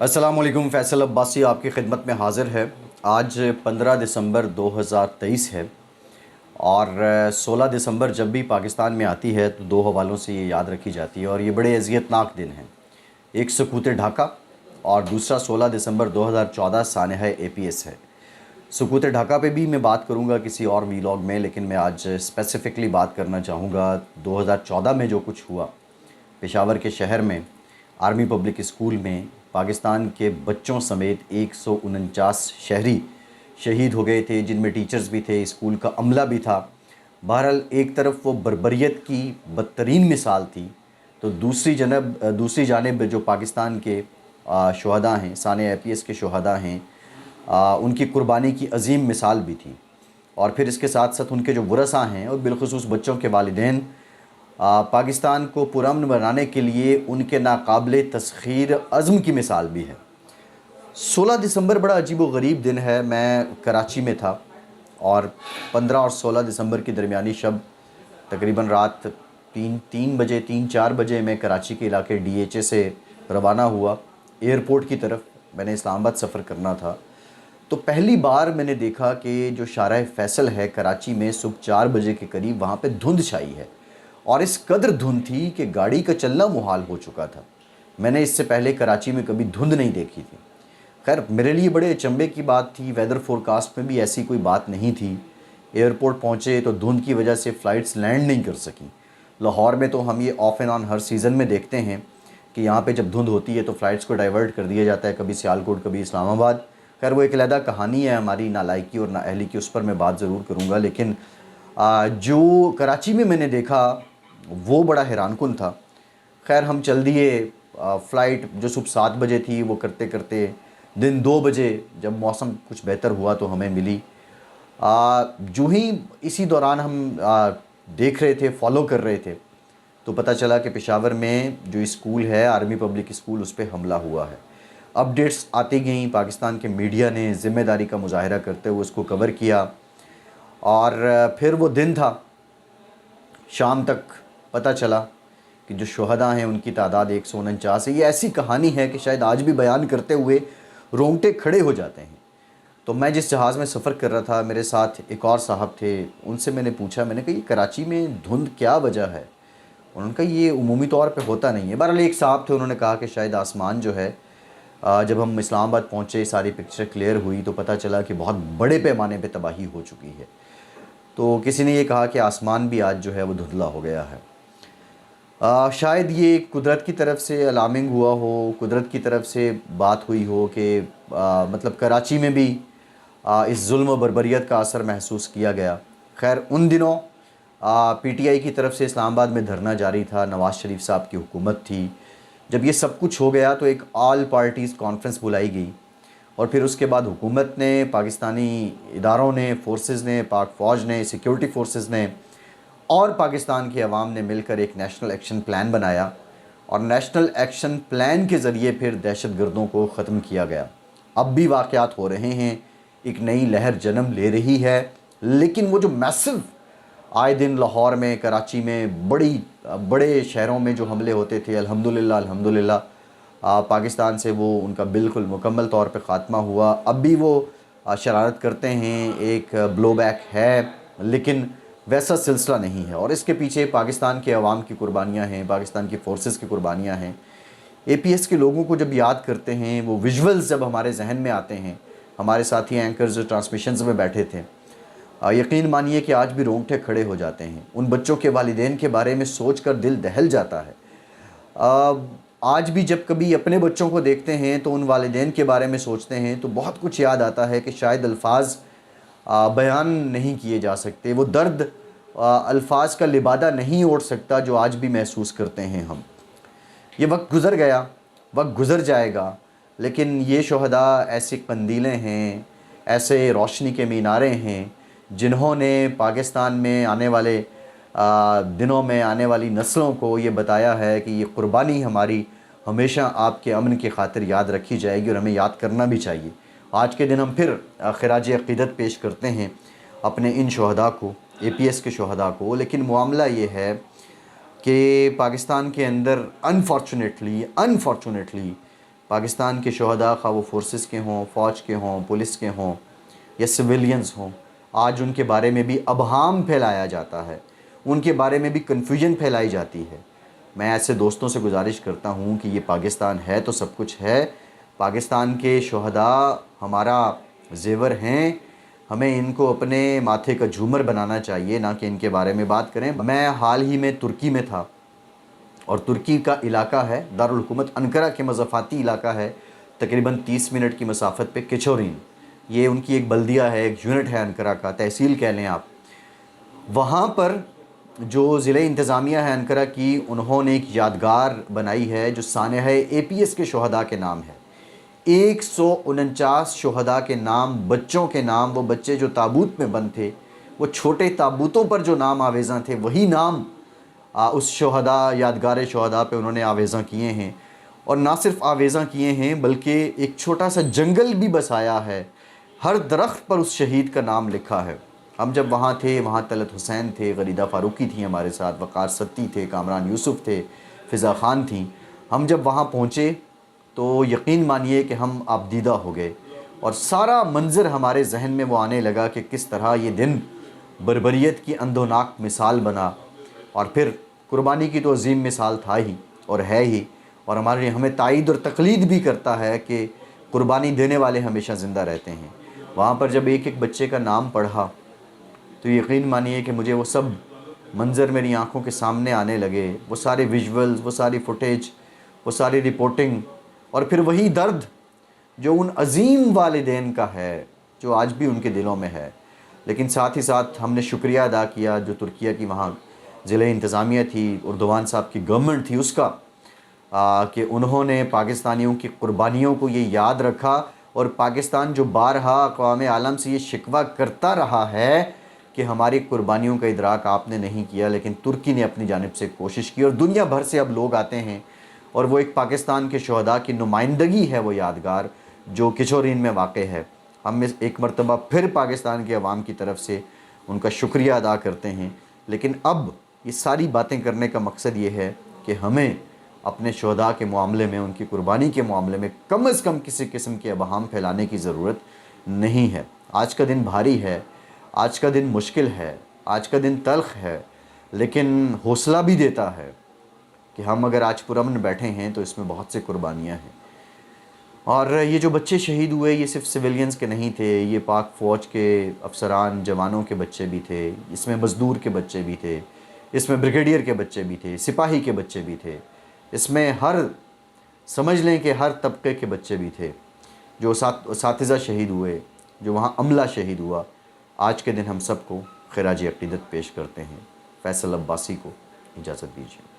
अस्सलाम वालेकुम। फैसल अब्बासी आपकी खिदमत में हाज़िर है। आज 15 दिसंबर 2023 है और 16 दिसंबर जब भी पाकिस्तान में आती है तो दो हवालों से ये याद रखी जाती है और ये बड़े अज़ियतनाक दिन हैं। एक सकूत ढाका और दूसरा 16 दिसंबर 2014 सानहा APS है। सकूत ढाका पे भी मैं बात करूँगा किसी और वीलॉग में, लेकिन मैं आज स्पेसिफ़िकली बात करना चाहूँगा 2014 में जो कुछ हुआ। पेशावर के शहर में आर्मी पब्लिक स्कूल में पाकिस्तान के बच्चों समेत 149 शहरी शहीद हो गए थे, जिनमें टीचर्स भी थे, स्कूल का अमला भी था। बहरहाल एक तरफ वो बर्बरियत की बदतरीन मिसाल थी, तो दूसरी जानिब जो पाकिस्तान के शुहदा हैं, साने APS के शुहदा हैं, उनकी कुर्बानी की अजीम मिसाल भी थी। और फिर इसके साथ साथ उनके जो वरसा हैं और बिलखुसूस बच्चों के वालिदैन पाकिस्तान को पुरअमन बनाने के लिए उनके नाकाबिले तस्खीर अज़्म की मिसाल भी है। 16 दिसंबर बड़ा अजीब व गरीब दिन है। मैं कराची में था और 15 और 16 दिसंबर की दरमियानी शब तकरीबन रात 3-4 बजे मैं कराची के इलाके DHA से रवाना हुआ एयरपोर्ट की तरफ। मैंने इस्लामाबाद सफ़र करना था, तो पहली बार मैंने देखा कि जो शाहराह फैसल है कराची में सुबह 4 बजे के करीब वहाँ पे धुंध छाई है और इस कदर धुंध थी कि गाड़ी का चलना मुहाल हो चुका था। मैंने इससे पहले कराची में कभी धुंध नहीं देखी थी। खैर मेरे लिए बड़े अचंभे की बात थी, वेदर फोरकास्ट में भी ऐसी कोई बात नहीं थी। एयरपोर्ट पहुँचे तो धुंध की वजह से फ़्लाइट्स लैंड नहीं कर सकीं। लाहौर में तो हम ये of and on her season में देखते हैं कि यहाँ पे जब धुंध होती है तो फ़्लाइट्स को डाइवर्ट कर दिया जाता है, कभी सियालकोट कभी इस्लामाबाद। खैर वो एक अलहदा कहानी है हमारी नालायकी और नाअहली की, उस पर मैं बात ज़रूर करूँगा। लेकिन जो कराची में मैंने देखा वो बड़ा हैरानकुन था। खैर हम चल दिए। फ़्लाइट जो सुबह 7 बजे थी वो करते करते दिन 2 बजे जब मौसम कुछ बेहतर हुआ तो हमें मिली। जो ही इसी दौरान हम देख रहे थे, फॉलो कर रहे थे, तो पता चला कि पेशावर में जो स्कूल है आर्मी पब्लिक स्कूल, उस पर हमला हुआ है। अपडेट्स आती गईं, पाकिस्तान के मीडिया ने ज़िम्मेदारी का मुजाहिरा करते हुए उसको कवर किया और फिर वो दिन था। शाम तक पता चला कि जो शुहदा हैं उनकी तादाद 149 है। ये ऐसी कहानी है कि शायद आज भी बयान करते हुए रोंगटे खड़े हो जाते हैं। तो मैं जिस जहाज़ में सफ़र कर रहा था, मेरे साथ एक और साहब थे, उनसे मैंने पूछा, मैंने कहा ये कराची में धुंध क्या वजह है? उन्होंने कहा ये उमूमी तौर पे होता नहीं है। बहरहाल एक साहब थे, उन्होंने कहा कि शायद आसमान जो है, जब हम इस्लामाबाद पहुँचे सारी पिक्चर क्लियर हुई तो पता चला कि बहुत बड़े पैमाने पे तबाही हो चुकी है। तो किसी ने ये कहा कि आसमान भी आज जो है वो धुंधला हो गया है। शायद ये कुदरत की तरफ से अलार्मिंग हुआ हो, कुदरत की तरफ से बात हुई हो कि मतलब कराची में भी इस जुल्म व बर्बरियत का असर महसूस किया गया। खैर उन दिनों PTI की तरफ से इस्लामाबाद में धरना जारी था, नवाज़ शरीफ साहब की हुकूमत थी। जब ये सब कुछ हो गया तो एक ऑल पार्टीज़ कॉन्फ्रेंस बुलाई गई और फिर उसके बाद हुकूमत ने, पाकिस्तानी इदारों ने, फोर्सेस ने, पाक फ़ौज ने, सिक्योरिटी फोर्सेस ने और पाकिस्तान की आवाम ने मिलकर एक नेशनल एक्शन प्लान बनाया और नेशनल एक्शन प्लान के ज़रिए फिर दहशत गर्दों को ख़त्म किया गया। अब भी वाक़यात हो रहे हैं, एक नई लहर जन्म ले रही है, लेकिन वो जो मैसिव आए दिन लाहौर में, कराची में, बड़े शहरों में जो हमले होते थे, अल्हम्दुलिल्लाह पाकिस्तान से वो उनका बिल्कुल मुकम्मल तौर पे ख़ात्मा हुआ। अब भी वो शरारत करते हैं, एक ब्लो बैक है, लेकिन वैसा सिलसिला नहीं है और इसके पीछे पाकिस्तान के अवाम की कुर्बानियाँ हैं, पाकिस्तान की फ़ोर्सेस की कुर्बानियाँ हैं। APS के लोगों को जब याद करते हैं, वो विजुअल्स जब हमारे जहन में आते हैं, हमारे साथी एंकर्स जो ट्रांसमिशंस में बैठे थे, यकीन मानिए कि आज भी रोंगटे खड़े हो जाते हैं। उन बच्चों के वालिदैन के बारे में सोच कर दिल दहल जाता है। आज भी जब कभी अपने बच्चों को देखते हैं तो उन वालिदैन के बारे में सोचते हैं तो बहुत कुछ याद आता है कि शायद अल्फाज बयान नहीं किए जा सकते। वो दर्द अल्फाज का लिबादा नहीं ओढ़ सकता जो आज भी महसूस करते हैं हम। ये वक्त गुज़र गया, वक्त गुज़र जाएगा, लेकिन ये शुहदा ऐसी कंदीलें हैं, ऐसे रोशनी के मीनारे हैं जिन्होंने पाकिस्तान में आने वाले दिनों में आने वाली नस्लों को ये बताया है कि ये कुर्बानी हमारी हमेशा आपके अमन की खातिर याद रखी जाएगी और हमें याद करना भी चाहिए। आज के दिन हम फिर खिराज अक़ीदत पेश करते हैं अपने इन शुहदा को, APS के शुहदा को। लेकिन मामला ये है कि पाकिस्तान के अंदर अनफॉर्चुनेटली پاکستان کے شہداء خواہ وہ فورسز کے ہوں، فوج کے ہوں، پولیس کے ہوں یا سویلینز ہوں، آج ان کے بارے میں بھی ابہام پھیلایا جاتا ہے، ان کے بارے میں بھی کنفیوژن پھیلائی جاتی ہے۔ میں ایسے دوستوں سے گزارش کرتا ہوں کہ یہ پاکستان ہے تو سب کچھ ہے، پاکستان کے شہداء ہمارا زیور ہیں، ہمیں ان کو اپنے ماتھے کا جھومر بنانا چاہیے، نہ کہ ان کے بارے میں بات کریں۔ میں حال ہی میں ترکی میں تھا، اور ترکی کا علاقہ ہے، دارالحکومت انقرہ کے مضافاتی علاقہ ہے، تقریباً 30 منٹ کی مسافت پہ کچورین، یہ ان کی ایک بلدیہ ہے، ایک یونٹ ہے انقرہ کا، تحصیل کہہ لیں آپ۔ وہاں پر جو ضلع انتظامیہ ہے انقرہ کی، انہوں نے ایک یادگار بنائی ہے جو سانحہ APS کے شہداء کے نام ہے۔ 149 شہداء کے نام، بچوں کے نام، وہ بچے جو تابوت میں بند تھے، وہ چھوٹے تابوتوں پر جو نام آویزاں تھے، وہی نام اس شہداء، یادگار شہداء پہ انہوں نے آویزاں کیے ہیں۔ اور نہ صرف آویزاں کیے ہیں بلکہ ایک چھوٹا سا جنگل بھی بسایا ہے، ہر درخت پر اس شہید کا نام لکھا ہے۔ ہم جب وہاں تھے، وہاں طلعت حسین تھے، غریدہ فاروقی تھیں ہمارے ساتھ، وقار ستی تھے، کامران یوسف تھے، فضا خان تھیں۔ ہم جب وہاں پہنچے تو یقین مانیے کہ ہم آبدیدہ ہو گئے، اور سارا منظر ہمارے ذہن میں وہ آنے لگا کہ کس طرح یہ دن بربریت کی اندھوناک مثال بنا، اور پھر قربانی کی تو عظیم مثال تھا ہی اور ہے ہی، اور ہمارے ہمیں تائید اور تقلید بھی کرتا ہے کہ قربانی دینے والے ہمیشہ زندہ رہتے ہیں۔ وہاں پر جب ایک ایک بچے کا نام پڑھا تو یقین مانیے کہ مجھے وہ سب منظر میری آنکھوں کے سامنے آنے لگے، وہ سارے ویژولز، وہ ساری فوٹیج، وہ ساری رپورٹنگ، اور پھر وہی درد جو ان عظیم والدین کا ہے، جو آج بھی ان کے دلوں میں ہے۔ لیکن ساتھ ہی ساتھ ہم نے شکریہ ادا کیا جو ترکیہ کی وہاں ضلع انتظامیہ تھی، اردوان صاحب کی گورنمنٹ تھی اس کا، کہ انہوں نے پاکستانیوں کی قربانیوں کو یہ یاد رکھا، اور پاکستان جو بارہا اقوام عالم سے یہ شکوہ کرتا رہا ہے کہ ہماری قربانیوں کا ادراک آپ نے نہیں کیا، لیکن ترکی نے اپنی جانب سے کوشش کی، اور دنیا بھر سے اب لوگ آتے ہیں، اور وہ ایک پاکستان کے شہداء کی نمائندگی ہے وہ یادگار جو کچورین میں واقع ہے۔ ہم ایک مرتبہ پھر پاکستان کے عوام کی طرف سے ان کا شکریہ ادا کرتے ہیں، لیکن اب یہ ساری باتیں کرنے کا مقصد یہ ہے کہ ہمیں اپنے شہداء کے معاملے میں، ان کی قربانی کے معاملے میں کم از کم کسی قسم کے ابہام پھیلانے کی ضرورت نہیں ہے۔ آج کا دن بھاری ہے، آج کا دن مشکل ہے، آج کا دن تلخ ہے، لیکن حوصلہ بھی دیتا ہے کہ ہم اگر آج پرامن بیٹھے ہیں تو اس میں بہت سے قربانیاں ہیں۔ اور یہ جو بچے شہید ہوئے یہ صرف سویلینز کے نہیں تھے، یہ پاک فوج کے افسران، جوانوں کے بچے بھی تھے، اس میں مزدور کے بچے بھی تھے، اس میں بریگیڈیئر کے بچے بھی تھے، سپاہی کے بچے بھی تھے، اس میں سمجھ لیں کہ ہر طبقے کے بچے بھی تھے، جو اساتذہ شہید ہوئے، جو وہاں عملہ شہید ہوا۔ آج کے دن ہم سب کو خراج عقیدت پیش کرتے ہیں۔ فیصل عباسی کو اجازت دیجیے۔